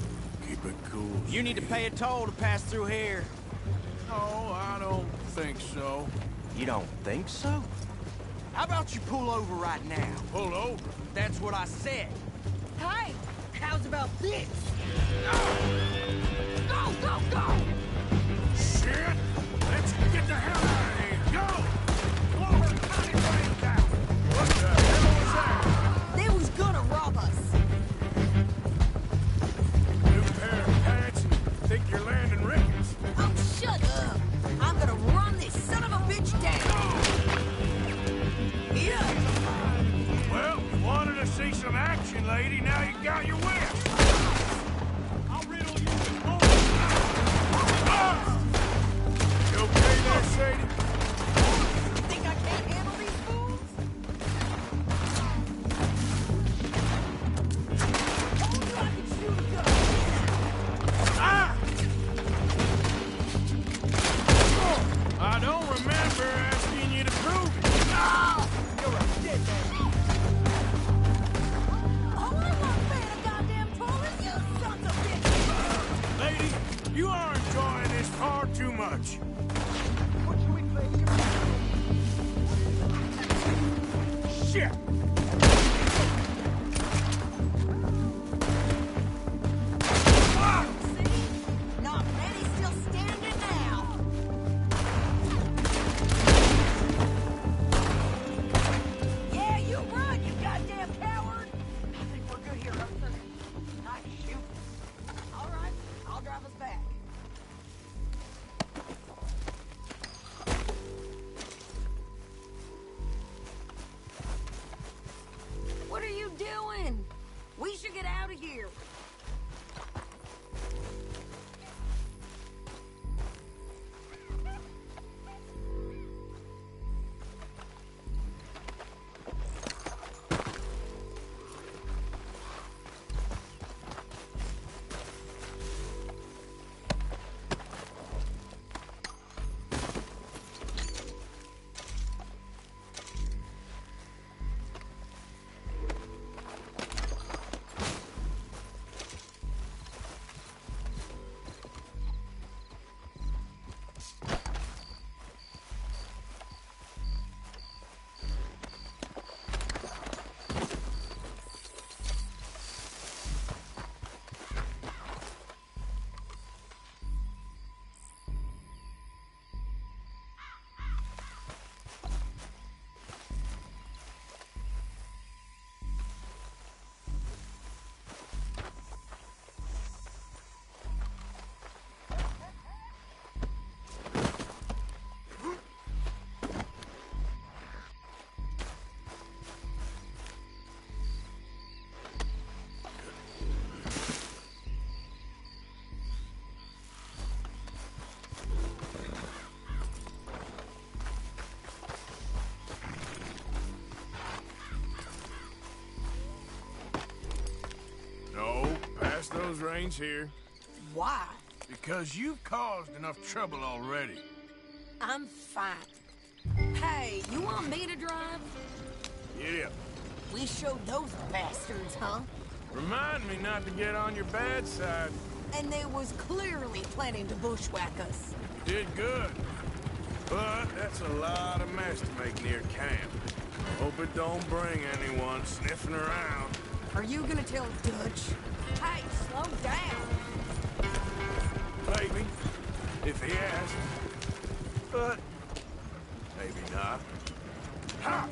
[SPEAKER 4] Keep it cool.
[SPEAKER 2] You need to pay a toll to pass through here.
[SPEAKER 4] No, I don't think so.
[SPEAKER 2] You don't think so? How about you pull over right now?
[SPEAKER 4] Pull over?
[SPEAKER 2] That's what I said.
[SPEAKER 17] Hey, how's about this? Go, go, go!
[SPEAKER 4] Shit! Let's get the hell out of here! Go! What the hell was that?
[SPEAKER 17] They was gonna rob us.
[SPEAKER 4] New pair of pants and think you're landing Ricketts.
[SPEAKER 17] Oh, shut up. I'm gonna run this son of a bitch down. Yeah.
[SPEAKER 4] Well, you wanted to see some action, lady. Now you got your wish.
[SPEAKER 3] I'll riddle you with bullets.
[SPEAKER 4] Dutch. Shit!
[SPEAKER 17] Not many still standing now. Yeah, you run, you goddamn coward. I think we're good here, Arthur. Nice shoot. All right, I'll drive us back. What are you doing? We should get out of here.
[SPEAKER 4] Those reins here.
[SPEAKER 17] Why?
[SPEAKER 4] Because you've caused enough trouble already.
[SPEAKER 17] I'm fine. Hey, you want me to drive?
[SPEAKER 4] Yeah.
[SPEAKER 17] We showed those bastards, huh?
[SPEAKER 4] Remind me not to get on your bad side.
[SPEAKER 17] And they was clearly planning to bushwhack us.
[SPEAKER 4] You did good. But that's a lot of mess to make near camp. Hope it don't bring anyone sniffing around.
[SPEAKER 17] Are you gonna tell Dutch? Hey, slow down.
[SPEAKER 4] Maybe, if he asks. But maybe not. Ha!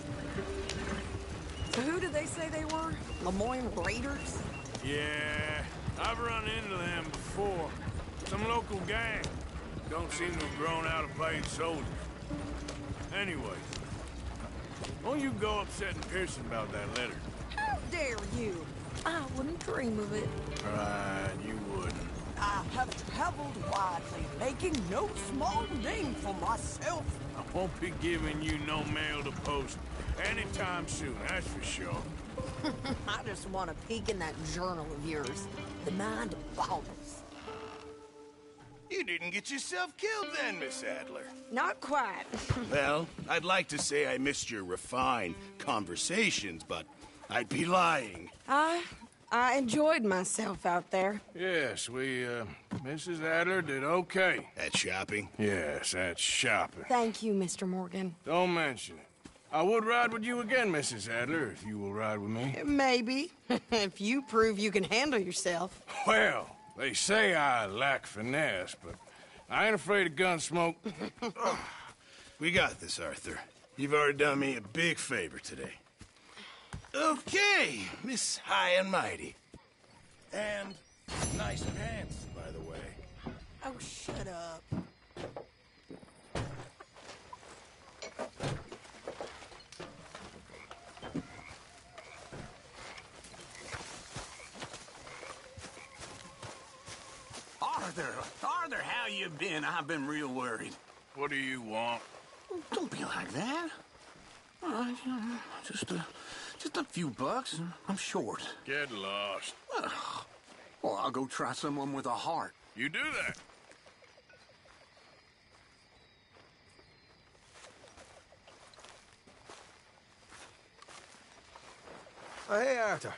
[SPEAKER 17] So who did they say they were? Lemoyne Raiders?
[SPEAKER 4] Yeah, I've run into them before. Some local gang. Don't seem to have grown out of paid soldiers. Anyway, won't you go upsetting Pearson about that letter?
[SPEAKER 17] How dare you? I wouldn't dream of it.
[SPEAKER 4] Right, you wouldn't.
[SPEAKER 17] I have traveled widely, making no small name for myself.
[SPEAKER 4] I won't be giving you no mail to post anytime soon, that's for sure.
[SPEAKER 17] I just want to peek in that journal of yours. The mind boggles.
[SPEAKER 19] You didn't get yourself killed then, Miss Adler.
[SPEAKER 17] Not quite.
[SPEAKER 19] Well, I'd like to say I missed your refined conversations, but I'd be lying.
[SPEAKER 17] I enjoyed myself out there.
[SPEAKER 4] Yes, Mrs. Adler did okay.
[SPEAKER 19] At shopping?
[SPEAKER 4] Yes, at shopping.
[SPEAKER 17] Thank you, Mr. Morgan.
[SPEAKER 4] Don't mention it. I would ride with you again, Mrs. Adler, if you will ride with me.
[SPEAKER 17] Maybe, if you prove you can handle yourself.
[SPEAKER 4] Well, they say I lack finesse, but I ain't afraid of gun smoke.
[SPEAKER 19] We got this, Arthur. You've already done me a big favor today. Okay, Miss High and Mighty. And nice pants, by the way.
[SPEAKER 17] Oh, shut up.
[SPEAKER 2] Arthur, how you been? I've been real worried.
[SPEAKER 4] What do you want?
[SPEAKER 2] Don't be like that. All right, just a few bucks, and I'm short.
[SPEAKER 4] Get lost.
[SPEAKER 2] Well, I'll go try someone with a heart.
[SPEAKER 4] You do that.
[SPEAKER 6] Oh, hey, Arthur.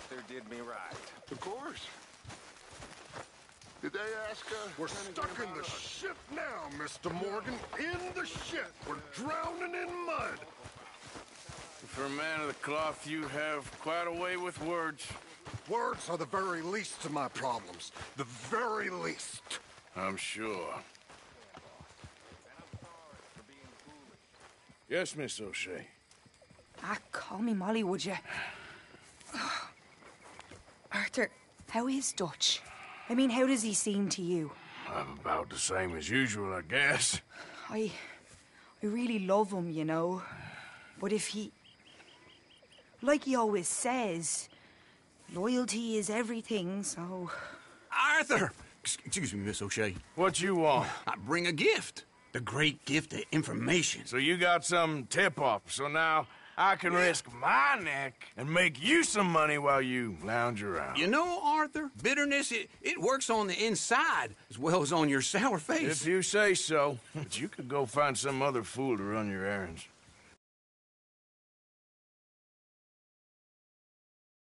[SPEAKER 1] Arthur did me right.
[SPEAKER 13] Of course. Did they ask us?
[SPEAKER 20] We're stuck in the shit now, Mr. Morgan. In the shit. We're drowning in mud.
[SPEAKER 4] For a man of the cloth, you have quite a way with words.
[SPEAKER 20] Words are the very least of my problems. The very least.
[SPEAKER 4] I'm sure. Yes, Miss O'Shea.
[SPEAKER 10] Ah, call me Molly, would you? Arthur, how is Dutch? I mean, how does he seem to you?
[SPEAKER 4] About the same as usual, I guess.
[SPEAKER 10] I really love him, you know. But if he... Like he always says, loyalty is everything, so...
[SPEAKER 21] Arthur! Excuse me, Miss O'Shea.
[SPEAKER 4] What you want?
[SPEAKER 21] I bring a gift. The great gift of information.
[SPEAKER 4] So you got some tip-off, so now I can risk my neck and make you some money while you lounge around.
[SPEAKER 21] You know, Arthur, bitterness, it works on the inside as well as on your sour face.
[SPEAKER 4] If you say so. But you could go find some other fool to run your errands.